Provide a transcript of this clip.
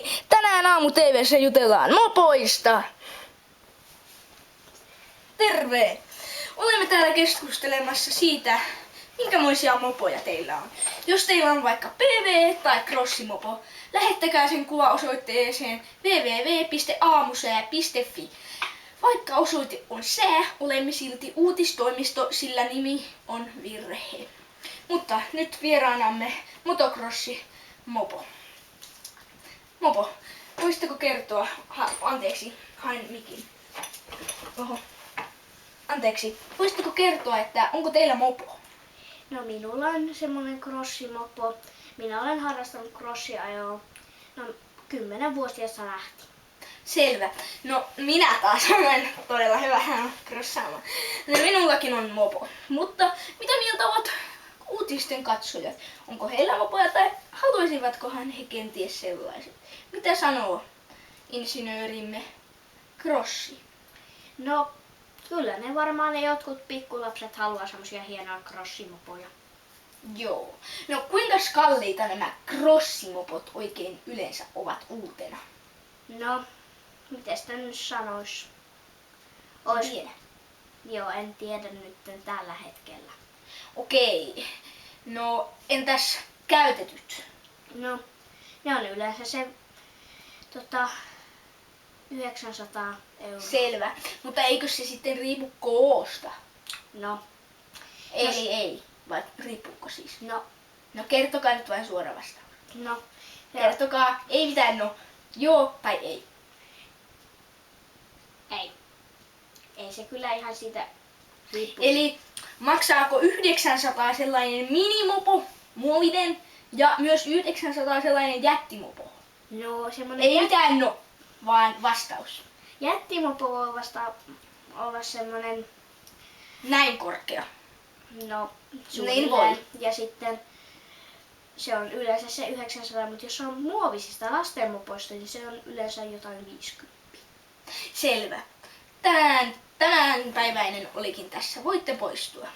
Hei! Tänään aamu TV:ssä jutellaan mopoista! Terve! Olemme täällä keskustelemassa siitä, minkämoisia mopoja teillä on. Jos teillä on vaikka PV tai crossimopo, lähettäkää sen kuva osoitteeseen www.aamusää.fi. Vaikka osoite on sää, olemme silti uutistoimisto, sillä nimi on virhe. Mutta nyt vieraanamme motocrossi mopo. Mopo, voisitteko kertoa, anteeksi, hain mikin. Oho. Anteeksi, voisitteko kertoa, että onko teillä mopo? No minulla on semmonen crossimopo. Minä olen harrastanut crossiajoa 10-vuotiaasta lähtien. Selvä. No minä taas olen todella hyvä crossaamaan. No, minullakin on mopo. Mutta mitä mieltä ovat uutisten katsojat? Onko heillä mopoja tai haluaisivatkohan he kenties sellaiset? Mitä sanoo insinöörimme Crossi? No kyllä ne varmaan ne jotkut pikkulapset haluaa semmosia hienoja crossimopoja. Joo. No kuinka kalliita nämä crossimopot oikein yleensä ovat uutena? No, miten sitä nyt sanois? En tiedä. Joo, en tiedä nyt tällä hetkellä. Okei. No entäs käytetyt? No, ne on yleensä se 900 €. Selvä. Mutta eikö se sitten riipu koosta? No, Ei. Vai riippuuko siis? no, Kertokaa nyt vain suora vastaus. no. Kertokaa, ei mitään no. Joo tai ei. Ei. Ei se kyllä ihan siitä riippu. Eli maksaako 900 sellainen minimopo, muovinen, ja myös 900 sellainen jättimopo? No, semmonen Ei mitään no, vaan vastaus. jättimopo voi vasta olla semmonen, Näin korkea. no, Niin suunnilleen. voi. Ja sitten se on yleensä se 900, mutta jos on muovisista lastenmopoista, niin se on yleensä jotain 50. Selvä. Tämänpäiväinen olikin tässä. Voitte poistua.